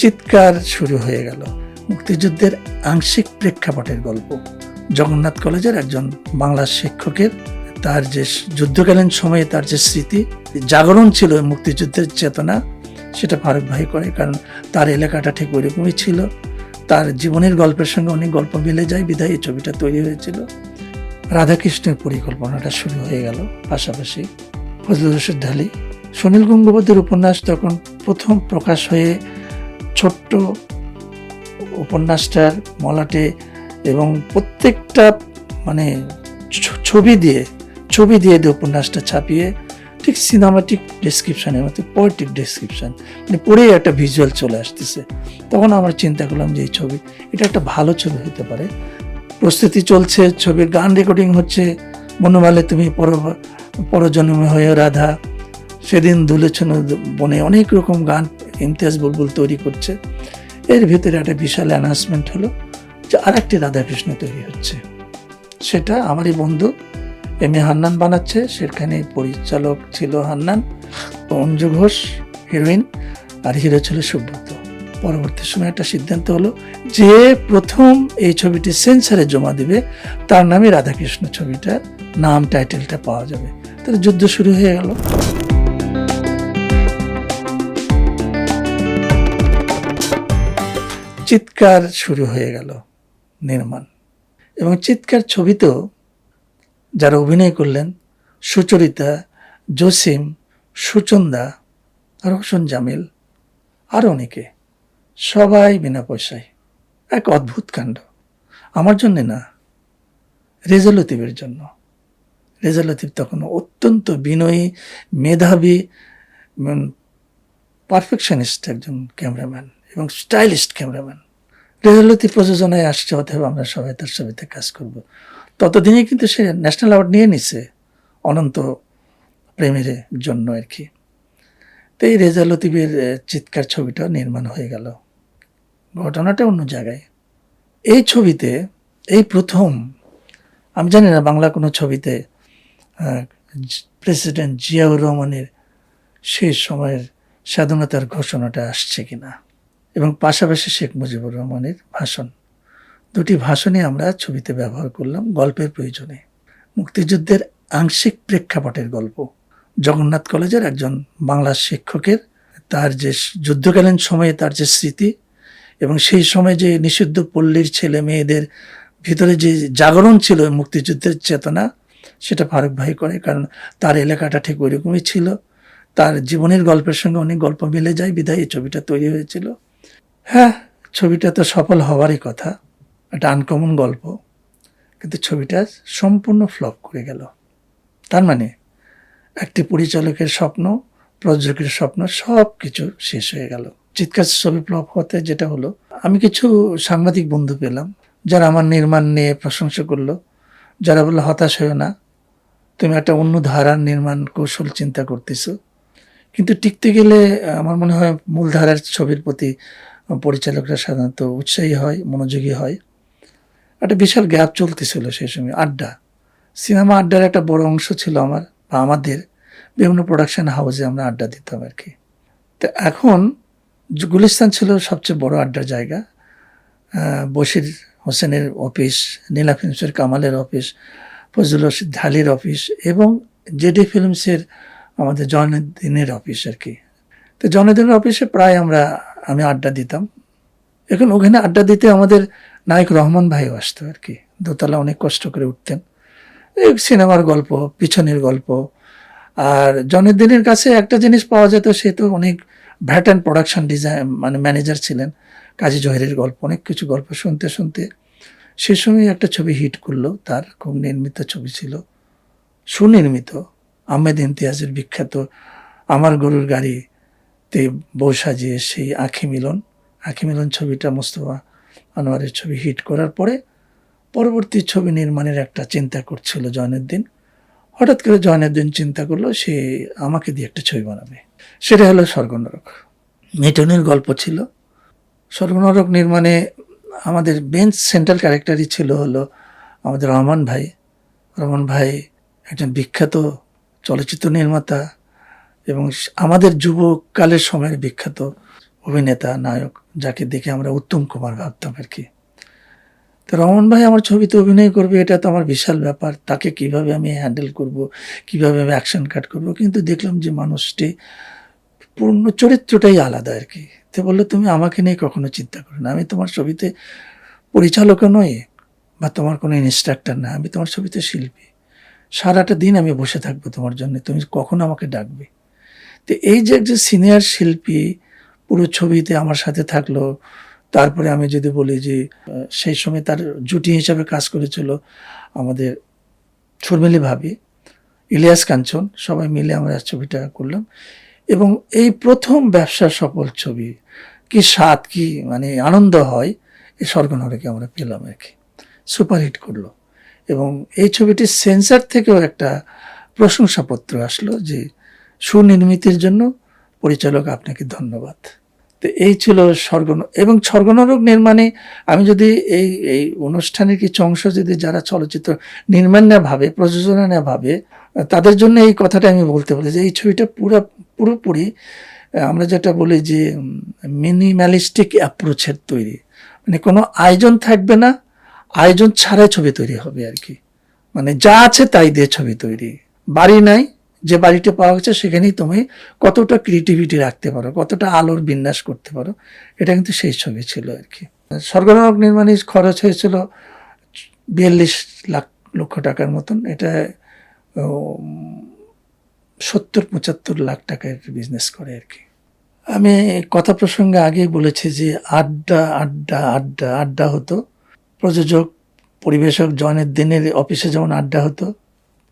চিৎকার শুরু হয়ে গেল। মুক্তিযুদ্ধের আংশিক প্রেক্ষাপটের গল্প। জগন্নাথ কলেজের একজন বাংলা শিক্ষকের তার যে যুদ্ধকালীন সময়ে তার যে স্মৃতি, জাগরণ ছিল মুক্তিযুদ্ধের চেতনা, সেটা ফারুক ভাই করে। কারণ তার এলাকাটা ঠিক ওইরকমই ছিল, তার জীবনের গল্পের সঙ্গে অনেক গল্প মিলে যায়, বিধায় এই ছবিটা তৈরি হয়েছিল। রাধাকৃষ্ণের পরিকল্পনাটা শুরু হয়ে গেল, পাশাপাশি ফজলুর রশিদ ঢালী, সুনীল গঙ্গোপাধ্যায়ের উপন্যাস তখন প্রথম প্রকাশ হয়ে ছোট্ট উপন্যাসটার মলাটে এবং প্রত্যেকটা মানে ছবি দিয়ে উপন্যাসটা ছাপিয়ে ঠিক সিনেমাটিক ডেসক্রিপশনের মতো পোয়েটিক ডেসক্রিপশন, মানে পড়েই একটা ভিজুয়াল চলে আসতেছে। তখন আমরা চিন্তা করলাম যে এই ছবি, এটা একটা ভালো ছবি হতে পারে। প্রস্তুতি চলছে, ছবির গান রেকর্ডিং হচ্ছে। বনমালে তুমি পরজন্মে হয়ে রাধা, সেদিন দুলেছন বনে, অনেক রকম গান ইমতিয়াজ বুলবুল তৈরি করছে। এর ভিতরে একটা বিশাল অ্যানাউন্সমেন্ট হলো যে আরেকটি রাধাকৃষ্ণ তৈরি হচ্ছে। সেটা আমারই বন্ধু এম এ হান্নান বানাচ্ছে। সেখানে পরিচালক ছিল হান্নান, অঞ্জু ঘোষ হিরোইন, আর হিরো ছিল সুব্রত। পরবর্তী সময় একটা সিদ্ধান্ত হলো যে প্রথম এই ছবিটি সেন্সারে জমা দিবে তার নামে রাধাকৃষ্ণ ছবিটার নাম, টাইটেলটা পাওয়া যাবে। তাহলে যুদ্ধ শুরু হয়ে গেল। চিৎকার শুরু হয়ে গেল নির্মাণ, এবং চিৎকার ছবিতেও যারা অভিনয় করলেন, সুচরিতা, জসিম, সুচন্দা, রোশন জামিল, আর অনেকে, সবাই বিনা পয়সায়। এক অদ্ভুত কাণ্ড। আমার জন্যে না, রেজা লতিফের জন্য। রেজা লতিফ তখন অত্যন্ত বিনয়ী, মেধাবী, পারফেকশনিস্ট একজন ক্যামেরাম্যান এবং স্টাইলিস্ট ক্যামেরাম্যান। রেজা লতিফ প্রযোজনায় আসছে, অথবা আমরা সবাই তার ছবিতে কাজ করব। ততদিনে কিন্তু সে ন্যাশনাল অ্যাওয়ার্ড নিয়ে নিছে অনন্ত প্রেমের জন্য আর কি। তো এই রেজা লতিফের চিৎকার ছবিটা নির্মাণ হয়ে গেল। ঘটনাটা অন্য জায়গায়। এই ছবিতে এই প্রথম, আমি জানি না বাংলা কোনো ছবিতে প্রেসিডেন্ট জিয়াউর রহমানের সেই সময়ের স্বাধীনতার ঘোষণাটা আসছে কিনা, এবং পাশাপাশি শেখ মুজিবুর রহমানের ভাষণ। দুটি ভাষণই আমরা ছবিতে ব্যবহার করলাম গল্পের প্রয়োজনে। মুক্তিযুদ্ধের আংশিক প্রেক্ষাপটের গল্প। জগন্নাথ কলেজের একজন বাংলা শিক্ষকের তার যে যুদ্ধকালীন সময়ে তার যে স্মৃতি, এবং সেই সময় যে নিষিদ্ধ পল্লীর ছেলে মেয়েদের ভিতরে যে জাগরণ ছিল মুক্তিযুদ্ধের চেতনা, সেটা ফারুক ভাই করে। কারণ তার এলাকাটা ঠিক ওইরকমই ছিল, তার জীবনের গল্পের সঙ্গে অনেক গল্প মিলে যায়, বিধায় এই ছবিটা তৈরি হয়েছিল। হ্যাঁ, ছবিটা তো সফল হওয়ারই কথা, একটা আনকমন গল্প, কিন্তু ছবিটা সম্পূর্ণ ফ্লপ করে গেল। তার মানে একটি পরিচালকের স্বপ্ন, প্রযোজকের স্বপ্ন, সব কিছু শেষ হয়ে গেল। চিৎকার ছবি ফ্লপ হতে যেটা হলো, আমি কিছু সাংবাদিক বন্ধু পেলাম যারা আমার নির্মাণ নিয়ে প্রশংসা করলো, যারা বললো হতাশ হয়েও না, তুমি একটা অন্য ধারার নির্মাণ কৌশল চিন্তা করতেছো। কিন্তু টিকতে গেলে আমার মনে হয় মূলধারার ছবির প্রতি পরিচালকরা সাধারণত উৎসাহী হয়, মনোযোগী হয়। একটা বিশাল গ্যাপ চলতেছিল সেই সময়। আড্ডা, সিনেমা আড্ডার একটা বড় অংশ ছিল আমার বা আমাদের। বিভিন্ন প্রোডাকশন হাউসে আমরা আড্ডা দিতাম আর কি। তো এখন গুলিস্তান ছিল সবচেয়ে বড় আড্ডার জায়গা। বশির হোসেনের অফিস, নীলা ফিল্মসের কামালের অফিস, ফজলুর রশিদ ঢালির অফিস, এবং জেডি ফিল্মসের আমাদের জয়নুদ্দিনের অফিস আর কি। তো জয়নুদ্দিনের অফিসে প্রায় আমি আড্ডা দিতাম। এখন ওখানে আড্ডা দিতে আমাদের নায়ক রহমান ভাইও আসতো আর কি। দোতলা অনেক কষ্ট করে উঠতেন, এই সিনেমার গল্প, পিছনের গল্প। আর জয়নুদ্দিনের কাছে একটা জিনিস পাওয়া যেত, সে তো অনেক ভ্যাট অ্যান্ড প্রোডাকশন ডিজাইন মানে ম্যানেজার ছিলেন। কাজী জহিরের গল্প, অনেক কিছু গল্প শুনতে শুনতে সে সময় একটা ছবি হিট করলো। তার খুব নির্মিত ছবি ছিল, সুনির্মিত, আহমেদ ইমতিয়াজের বিখ্যাত আমার গরুর গাড়িতে বউ সাজিয়ে সেই আঁখি মিলন ছবিটা মোস্তফা আনোয়ারের ছবি হিট করার পরে পরবর্তী ছবি নির্মাণের একটা চিন্তা করছিল জয়নুদ্দিন। হঠাৎ করে জয়নুদ্দিন চিন্তা করলো সে আমাকে দিয়ে একটা ছবি বানাবে। সেটা হলো স্বর্গনরক। মিটনের গল্প ছিল। স্বর্গনরক নির্মাণে আমাদের বেঞ্চ সেন্ট্রাল ক্যারেক্টারই ছিল হলো আমাদের রহমান ভাই একজন বিখ্যাত চলচ্চিত্র নির্মাতা, এবং আমাদের যুবকালের সময়ের বিখ্যাত অভিনেতা নায়ক, যাকে দেখে আমরা উত্তম কুমার ভাবতাম আর কি। তো রমন ভাই আমার ছবিতে অভিনয় করবে, এটা তো আমার বিশাল ব্যাপার। তাকে কিভাবে আমি হ্যান্ডেল করব, কিভাবে আমি অ্যাকশন কাট করব। কিন্তু দেখলাম যে মানুষটি পূর্ণ চরিত্রটাই আলাদা আর কি। তো বললো, তুমি আমাকে নিয়ে কখনো চিন্তা করো না, আমি তোমার ছবিতে পরিচালকও নই বা তোমার কোনো ইনস্ট্রাক্টর না, আমি তোমার ছবিতে শিল্পী। সারাটা দিন আমি বসে থাকবো তোমার জন্য, তুমি কখন আমাকে ডাকবে। তো এই যে একজন সিনিয়র শিল্পী পুরো ছবিতে আমার সাথে থাকলো। তারপরে আমি যদি বলি যে সেই সময় তার জুটি হিসাবে কাজ করেছিল আমাদের শর্মিলী ভাবি, ইলিয়াস কাঞ্চন, সবাই মিলে আমরা ছবিটা করলাম। এবং এই প্রথম ব্যবসা সফল ছবি, কি স্বাদ, কি মানে আনন্দ হয়, এই স্বর্গনরকে আমরা পেলাম আর কি। সুপারহিট করলো। এবং এই ছবিটির সেন্সার থেকেও একটা প্রশংসাপত্র আসলো যে সুনির্মিতির জন্য পরিচালক আপনাকে ধন্যবাদ। তো এই ছিল এবং স্বর্গনরক নির্মাণে আমি যদি এই এই অনুষ্ঠানের কিছু অংশ যদি যারা চলচ্চিত্র নির্মাণ না ভাবে, প্রযোজনা না ভাবে, তাদের জন্য এই কথাটা আমি বলতে পারি যে এই ছবিটা পুরোপুরি আমরা যেটা বলি যে মিনিমালিস্টিক অ্যাপ্রোচের তৈরি। মানে কোনো আয়োজন থাকবে না, আয়োজন ছাড়াই ছবি তৈরি হবে আর কি। মানে যা আছে তাই দিয়ে ছবি তৈরি। বাড়ি নাই, যে বাড়িটা পাওয়া গেছে সেখানেই তুমি কতটা ক্রিয়েটিভিটি রাখতে পারো, কতটা আলোর বিন্যাস করতে পারো, এটা কিন্তু সেই ছবি ছিল আর কি। স্বর্গনরক নির্মাণে খরচ হয়েছিল 42 লক্ষ টাকার মতন। এটা 70-75 লাখ টাকার বিজনেস করে আর কি। আমি কথা প্রসঙ্গে আগেই বলেছি যে আড্ডা আড্ডা আড্ডা আড্ডা হতো। প্রযোজক, পরিবেশক জয়নের দিনের অফিসে যেমন আড্ডা হতো,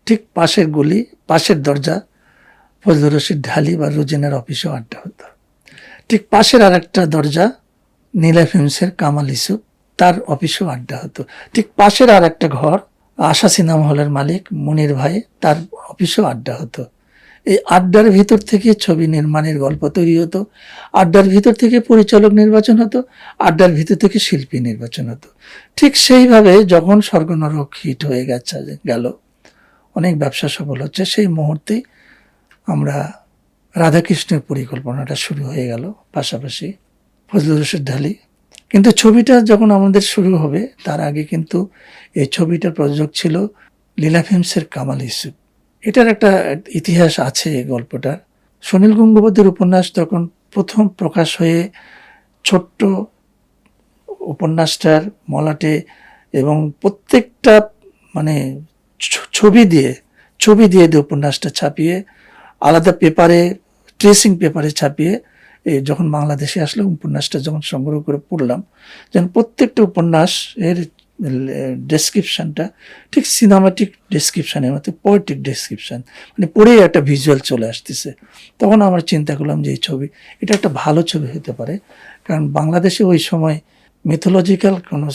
ঠিক পাশের গলি, পাশের দরজা ফজলুর রশিদ ঢালি বা রোজিনার অফিসেও আড্ডা হতো। ঠিক পাশের আর একটা দরজা নীলা ফিল্মসের কামাল ইসুফ, তার অফিসেও আড্ডা হতো। ঠিক পাশের আর একটা ঘর আশা সিনেমা হলের মালিক মনির ভাই, তার অফিসেও আড্ডা হতো। এই আড্ডার ভিতর থেকে ছবি নির্মাণের গল্প তৈরি হতো, আড্ডার ভিতর থেকে পরিচালক নির্বাচন হতো, আড্ডার ভিতর থেকে শিল্পী নির্বাচন হতো। ঠিক সেইভাবে যখন স্বর্গনরক হিট হয়ে গেল, অনেক ব্যবসা সফল হচ্ছে, সেই মুহূর্তেই আমরা রাধাকৃষ্ণের পরিকল্পনাটা শুরু হয়ে গেল, পাশাপাশি ফজলুর রশিদ ঢালি। কিন্তু ছবিটা যখন আমাদের শুরু হবে তার আগে কিন্তু এই ছবিটার প্রযোজক ছিল লীলা ফিল্মসের কামাল ইসুফ। এটার একটা ইতিহাস আছে এই গল্পটার। সুনীল গঙ্গোপাধ্যায়ের উপন্যাস তখন প্রথম প্রকাশ হয়ে ছোট্ট উপন্যাসটার মলাটে এবং প্রত্যেকটা মানে ছবি দিয়ে উপন্যাসটা ছাপিয়ে আলাদা পেপারে, ট্রেসিং পেপারে ছাপিয়ে যখন বাংলাদেশে আসলো, উপন্যাসটা যখন সংগ্রহ করে পড়লাম, যেন প্রত্যেকটা উপন্যাস এর ডেসক্রিপশনটা ঠিক সিনেমাটিক ডেসক্রিপশনের মতো, পোয়েটিক ডেসক্রিপশন, মানে পড়েই একটা ভিজুয়াল চলে আসতেছে। তখন আমরা চিন্তা করলাম যে এই ছবি, এটা একটা ভালো ছবি হতে পারে, কারণ বাংলাদেশে ওই সময় মিথোলজিক্যাল কোনো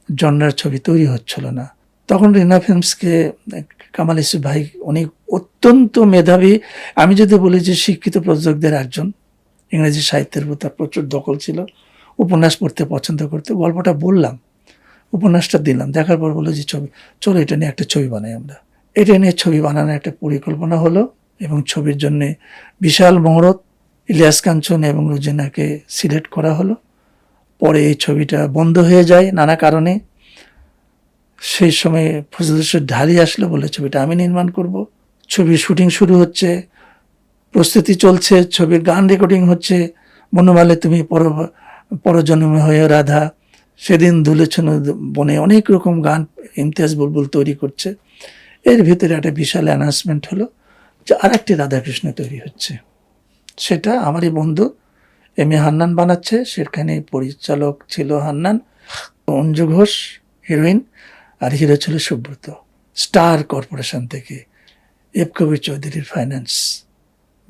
জনরার ছবি তৈরি হচ্ছিল না। তখন রিনা ফিল্মসকে কামাল ইসুফ ভাই অনেক অত্যন্ত মেধাবী, আমি যদি বলি যে শিক্ষিত প্রযোজকদের একজন, ইংরেজি সাহিত্যের উপর তার প্রচুর দখল ছিল, উপন্যাস পড়তে পছন্দ করতে। গল্পটা বললাম, উপন্যাসটা দিলাম, দেখার পর বললো যে চলো এটা নিয়ে একটা ছবি বানাই আমরা। এটা নিয়ে ছবি বানানোর একটা পরিকল্পনা হলো এবং ছবির জন্যে বিশাল মহরত ইলিয়াস কাঞ্চন এবং রোজিনাকে সিলেক্ট করা হলো। পরে এই ছবিটা বন্ধ হয়ে যায় নানা কারণে। সেই সময় ফজলুর রশিদ ঢালি আসলো, বলে ছবিটা আমি নির্মাণ করব। ছবির শুটিং শুরু হচ্ছে, প্রস্তুতি চলছে, ছবির গান রেকর্ডিং হচ্ছে। বনমালে তুমি পরজন্মে হয়ে রাধা, সেদিন দুলেছন বনে, অনেক রকম গান ইমতিয়াজ বুলবুল তৈরি করছে। এর ভিতরে একটা বিশাল অ্যানাউন্সমেন্ট হলো যে আর একটি রাধাকৃষ্ণ তৈরি হচ্ছে। সেটা আমারই বন্ধু এম এ হান্নান বানাচ্ছে। সেখানে পরিচালক ছিল হান্নান, অঞ্জু ঘোষ হিরোইন, আর হিরো ছিল সুব্রত। স্টার কর্পোরেশন থেকে এফ কবির চৌধুরীর ফাইন্যান্স।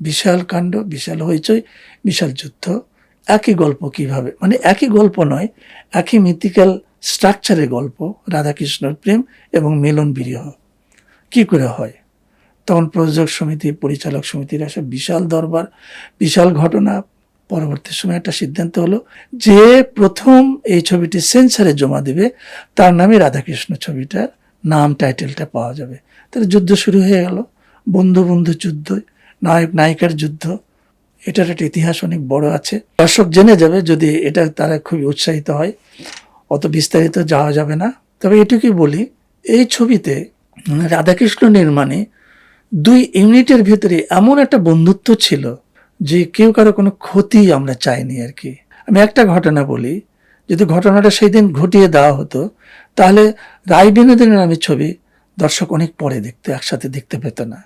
বিশাল কাণ্ড, বিশাল হইচই, বিশাল যুদ্ধ। একই গল্প কিভাবে, মানে একই গল্প নয়, একই মিথিক্যাল স্ট্রাকচারের গল্প, রাধাকৃষ্ণর প্রেম এবং মিলন বিরহ কি করে হয়। তখন প্রযোজক সমিতি, পরিচালক সমিতির আসে বিশাল দরবার, বিশাল ঘটনা। পরবর্তী সময় একটা সিদ্ধান্ত হলো যে প্রথম এই ছবিটি সেন্সারে জমা দেবে তার নামে রাধাকৃষ্ণ ছবিটার নাম, টাইটেলটা পাওয়া যাবে। তাহলে যুদ্ধ শুরু হয়ে গেল, বন্ধু বন্ধু যুদ্ধ, নায়ক নায়িকার যুদ্ধ। এটার একটা ইতিহাস অনেক বড় আছে। দর্শক জেনে যাবে যদি এটা তারা খুবই উৎসাহিত হয়, অত বিস্তারিত যাওয়া যাবে না। তবে এটুকুই বলি, এই ছবিতে রাধাকৃষ্ণ নির্মাণে 2 ইউনিটের ভিতরে এমন একটা বন্ধুত্ব ছিল যে কেউ কারো কোনো ক্ষতি আমরা চাইনি আর কি। আমি একটা ঘটনা বলি, যদি ঘটনাটা সেই দিন ঘটিয়ে দেওয়া হতো তাহলে রায় বিনোদিনী নামে ছবি দর্শক অনেক পরে দেখতো, একসাথে দেখতে পেত না।